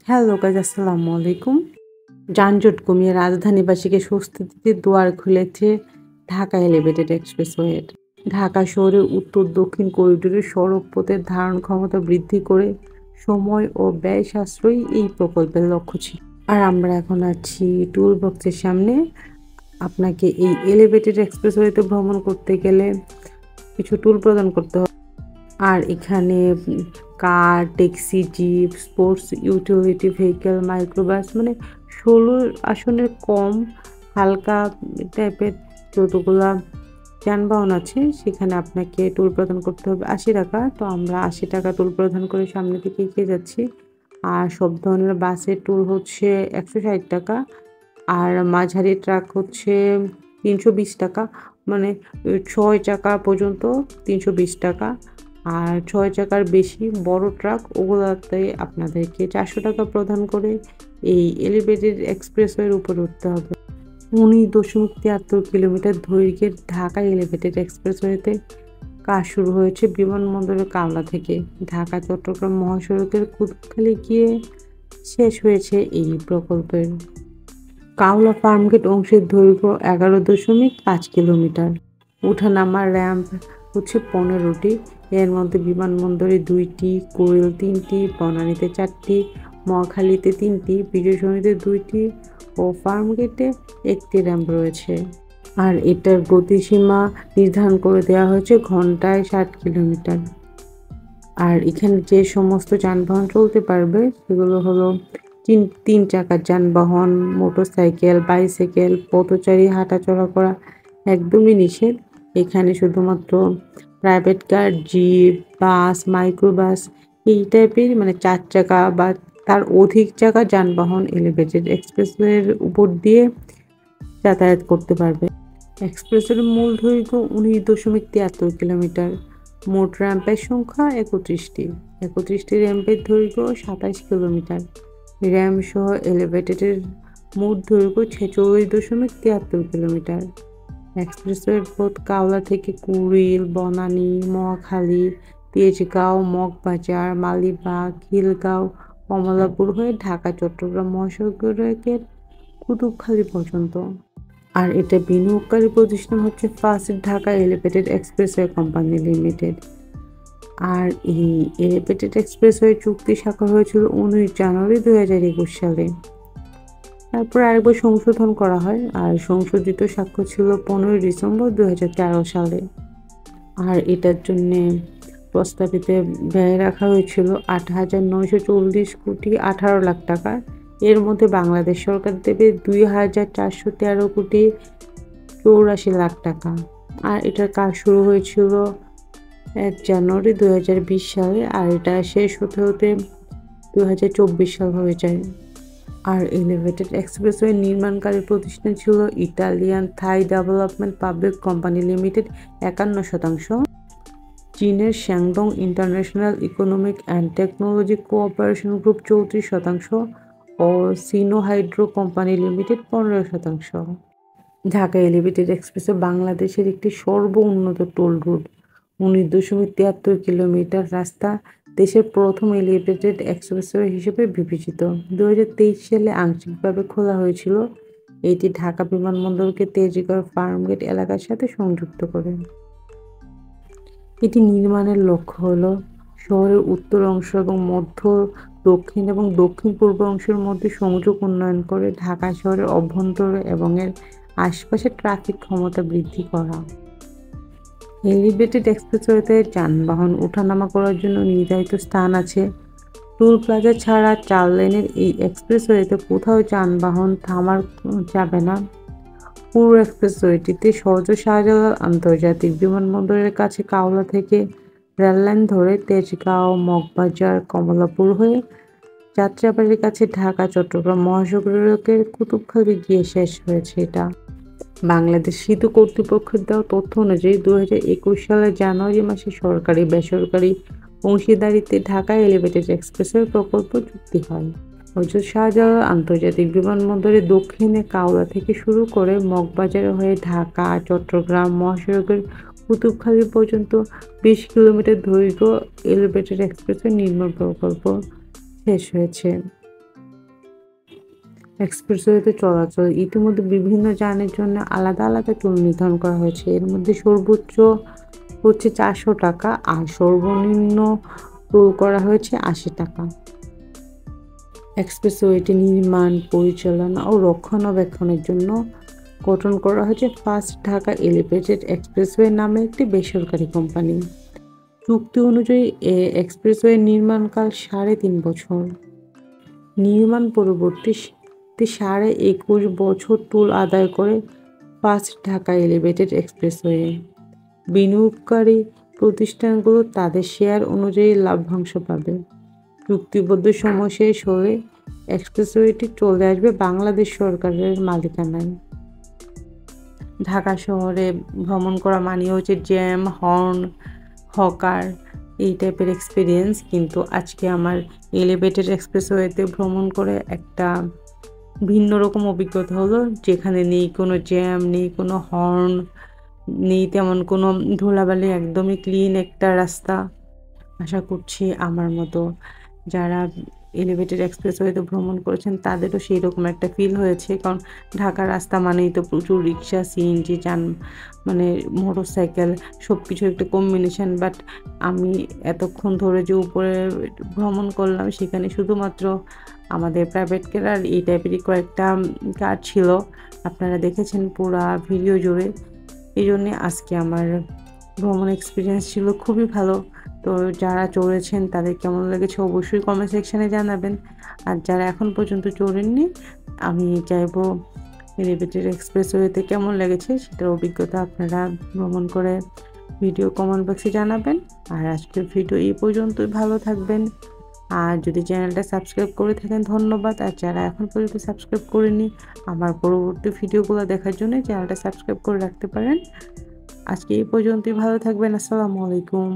Hello guys, আসসালামু আলাইকুম। যানজট কমিয়ে রাজধানীবাসীকে স্বস্তি দিতে দুয়ার খুলেছে ঢাকা এলিভেটেড এক্সপ্রেসওয়ে। ঢাকা শহরের উত্তর দক্ষিণ করিডোরের সড়ক পথের ধারণ ক্ষমতা বৃদ্ধি করে সময় ও ব্যয় সাশ্রয়ী এই প্রকল্পের লক্ষ্য ছিল। আর আমরা এখন আছি টুল বক্সের সামনে। আপনাকে এই এলিভেটেড এক্সপ্রেসওয়েতে ভ্রমণ করতে গেলে কিছু টুল প্রদান করতে হবে। আর এখানে car, taxi, jeep, sports utility vehicle, microbus মানে ১৬ আসনের কম হালকা টাইপের যতগুলা যানবাহন আছে সেখানে আপনাকে টোল প্রদান করতে হবে ৮০ টাকা। তো আমরা ৮০ টাকা টোল প্রদান করে সামনে দিকে এগিয়ে যাচ্ছি। আর সব ধরনের বাসের টোল হচ্ছে ১৬০ টাকা। আর মাঝারি ট্রাক হচ্ছে ৩২০ টাকা, মানে ৬ চাকা পর্যন্ত ৩২০ টাকা। আর ৬ চাকার বেশি বড় ট্রাক ওগুলোতে আপনাদেরকে ৪০০ টাকা প্রদান করে এই এলিভেটেড এক্সপ্রেসওয়ের উপরে উঠতে হবে। ১৯.৭৩ কিলোমিটার দৈর্ঘ্যের ঢাকা এলিভেটেড এক্সপ্রেসওয়েতে কাজ শুরু হয়েছে বিমানবন্দরের কাওলা থেকে ঢাকা চট্টগ্রাম মহাসড়কের কুতুবখালী গিয়ে শেষ হয়েছে এই প্রকল্পের। কাওলা ফার্মগেট অংশের দৈর্ঘ্য ১১.৫ কিলোমিটার। ওঠানামার র্যাম্প হচ্ছে ১৫টি। এর মধ্যে বিমানবন্দরে ২টি, কুড়িল ৩টি, বনানীতে ৪টি, মহাখালীতে ৩টি, বিজয় সরণিতে ২টি ও ফার্মগেটে ১টি র্যাম্প রয়েছে। আর এটার গতিসীমা নির্ধারণ করে দেওয়া হয়েছে ঘন্টায় ৬০ কিলোমিটার। আর এখানে যে সমস্ত যানবাহন চলতে পারবে সেগুলো হলো তিন চাকার যানবাহন, মোটরসাইকেল, বাইসাইকেল, পথচারী হাঁটাচলা করা একদমই নিষেধ। এখানে শুধুমাত্র প্রাইভেট কার, জিপ, বাস, মাইক্রোবাস এই টাইপের মানে ৪ চাকা বা তার অধিক চাকা যানবাহন এলিভেটেড এক্সপ্রেসওয়ের উপর দিয়ে যাতায়াত করতে পারবে। এক্সপ্রেসের মূল দৈর্ঘ্য ১৯.৭৩ কিলোমিটার। মোট র্যাম্পের সংখ্যা ৩১টি র্যাম্পের দৈর্ঘ্য ২৭ কিলোমিটার। র্যাম্প সহ এলিভেটেডের মোট দৈর্ঘ্য ৪৬.৭৩ কিলোমিটার। এক্সপ্রেসওয়ের পথ কাওলা থেকে কুড়িল, বনানী, মহাখালী, তেজগাঁও, মগবাজার, মালিবাগ, খিলগাঁও, কমলাপুর হয়ে ঢাকা চট্টগ্রাম মহাসড়কের কুতুবখালী পর্যন্ত। আর এটা বিনিয়োগকারী প্রতিষ্ঠান হচ্ছে first Dhaka elevated expressway company limited. আর এই এলিভেটেড এক্সপ্রেসওয়ে চুক্তি স্বাক্ষর হয়েছিল ১৯ জানুয়ারি ২০২১ সালে। তারপর আরেকবার সংশোধন করা হয় আর সংশোধিত স্বাক্ষর ছিল ১৫ ডিসেম্বর ২০১৩ সালে। আর এটার জন্যে প্রস্তাবিত ব্যয় রাখা হয়েছিল ৮,৯৪০,১৮,০০,০০০ টাকা। এর মধ্যে বাংলাদেশ সরকার দেবে ২,৪১৩,৮৪,০০,০০০ টাকা। আর এটার কাজ শুরু হয়েছিল ১ জানুয়ারি ২০২০ সালে আর এটা শেষ হতে হতে ২০২৪ সাল হয়ে যায়। আর এলিভেটেড এক্সপ্রেসওয়ে নির্মাণকারী প্রতিষ্ঠান ছিল Italian Thai development public company limited ৫১%, চীনের Shandong international economic and technology cooperation group ৩৪% ও Sino Hydro company limited ১৫%। Dhaka elevated expressway বাংলাদেশের একটি সর্বোন্নত টোল রুট। ১৯.৭৩ কিলোমিটার রাস্তা দেশের প্রথম এলিভেটেড এক্সপ্রেসওয়ে হিসেবে বিবেচিত। ২০২৩ সালে আংশিকভাবে খোলা হয়েছিল। এটি ঢাকা বিমানবন্দরকে তেজগাঁও ফার্মগেট এলাকার সাথে সংযুক্ত করে। এটি নির্মাণের লক্ষ্য হল শহরের উত্তর অংশ এবং মধ্য, দক্ষিণ এবং দক্ষিণ-পূর্ব অংশের মধ্যে সংযোগ উন্নয়ন করে ঢাকা শহরের অভ্যন্তরে এবং এর আশপাশে ট্রাফিক ক্ষমতা বৃদ্ধি করা। এলিভেটেড এক্সপ্রেসওয়েতে যানবাহন ওঠানামা করার জন্য নির্ধারিত স্থান আছে। টোল প্লাজা ছাড়া ৪ লেনের এই এক্সপ্রেসওয়েতে কোথাও যানবাহন থামার যাবে না। পুরো এক্সপ্রেসওয়েটিতে সহজ শাহজালাল আন্তর্জাতিক বিমানবন্দরের কাছে কাওলা থেকে রেললাইন ধরে তেজগাঁও, মগবাজার, কমলাপুর হয়ে যাত্রাবাড়ির কাছে ঢাকা চট্টগ্রাম মহাসড়কের কুতুবখালী গিয়ে শেষ হয়েছে এটা। বাংলাদেশ সেতু কর্তৃপক্ষের দেওয়া তথ্য অনুযায়ী ২০২১ সালের জানুয়ারি মাসে সরকারি বেসরকারি অংশীদারিত্বে ঢাকা এলিভেটেড এক্সপ্রেসওয়ে প্রকল্প চুক্তি হয়। হযরত শাহজালাল আন্তর্জাতিক বিমানবন্দরে দক্ষিণে কাওলা থেকে শুরু করে মগবাজার হয়ে ঢাকা চট্টগ্রাম মহাসড়কের কুতুবখালী পর্যন্ত ২০ কিলোমিটার দৈর্ঘ্য এলিভেটেড এক্সপ্রেসওয়ে নির্মাণ প্রকল্প শেষ হয়েছে। এক্সপ্রেসওয়েতে চলাচল ইতিমধ্যে বিভিন্ন যানের জন্য আলাদা আলাদা টোল নির্ধারণ করা হয়েছে। এর মধ্যে সর্বোচ্চ হচ্ছে 400 টাকা আর সর্বনিম্ন টোল করা হয়েছে 80 টাকা। এক্সপ্রেসওয়েটি নির্মাণ, পরিচালনা ও রক্ষণাবেক্ষণের জন্য গঠন করা হয়েছে ফার্স্ট ঢাকা এলিভেটেড এক্সপ্রেসওয়ে নামে একটি বেসরকারি কোম্পানি। চুক্তি অনুযায়ী এক্সপ্রেসওয়ে নির্মাণকাল 3.5 বছর। নির্মাণ পরবর্তী 21.5 বছর টোল আদায় করে ফার্স্ট ঢাকা এলিভেটেড এক্সপ্রেসওয়ে। বিনিয়োগকারী প্রতিষ্ঠানগুলো তাদের শেয়ার অনুযায়ী লাভ্যাংশ পাবে। চুক্তিবদ্ধ সময় শেষ হলে এক্সপ্রেসওয়েটি চলে আসবে বাংলাদেশ সরকারের মালিকানায়। ঢাকা শহরে ভ্রমণ করা মানে হচ্ছে জ্যাম, হর্ন, হকার এই টাইপের এক্সপিরিয়েন্স, কিন্তু আজকে আমার এলিভেটেড এক্সপ্রেসওয়েতে ভ্রমণ করে একটা ভিন্ন রকম অভিজ্ঞতা হলো, যেখানে নেই কোনো জ্যাম, নেই কোনো হর্ন, নেই তেমন কোনো ধুলাবালি, একদমই ক্লিন একটা রাস্তা। আশা করছি আমার মতো যারা এলিভেটেড এক্সপ্রেসওয়েতে ভ্রমণ করেছেন তাদেরও সেই রকম একটা ফিল হয়েছে, কারণ ঢাকার রাস্তা মানেই তো প্রচুর রিক্সা, সিএনজি যান, মানে মোটরসাইকেল, সব কিছুর একটা কম্বিনেশন। বাট আমি এতক্ষণ ধরে যে উপরে ভ্রমণ করলাম সেখানে শুধুমাত্র আমাদের প্রাইভেট কার আর এই টাইপেরই কয়েকটা কার ছিল, আপনারা দেখেছেন পুরা ভিডিও জুড়ে। এই জন্যে আজকে আমার ভ্রমণ এক্সপিরিয়েন্স ছিল খুবই ভালো। তো যারা চড়েছেন তাদের কেমন লেগেছে অবশ্যই কমেন্ট সেকশানে জানাবেন। আর যারা এখন পর্যন্ত চড়েননি, আমি চাইবো এলিভেটেড এক্সপ্রেসওয়েতে কেমন লেগেছে সেটার অভিজ্ঞতা আপনারা ভ্রমণ করে ভিডিও কমেন্ট বক্সে জানাবেন। আর আজকের ভিডিও এই পর্যন্তই, ভালো থাকবেন। আর যদি চ্যানেলটা সাবস্ক্রাইব করে থাকেন ধন্যবাদ। আর যারা এখন পর্যন্ত সাবস্ক্রাইব করেনি, আমার পরবর্তী ভিডিওগুলো দেখার জন্য চ্যানেলটা সাবস্ক্রাইব করে রাখতে পারেন। আজকে এই পর্যন্তই, ভালো থাকবেন। আসসালামু আলাইকুম।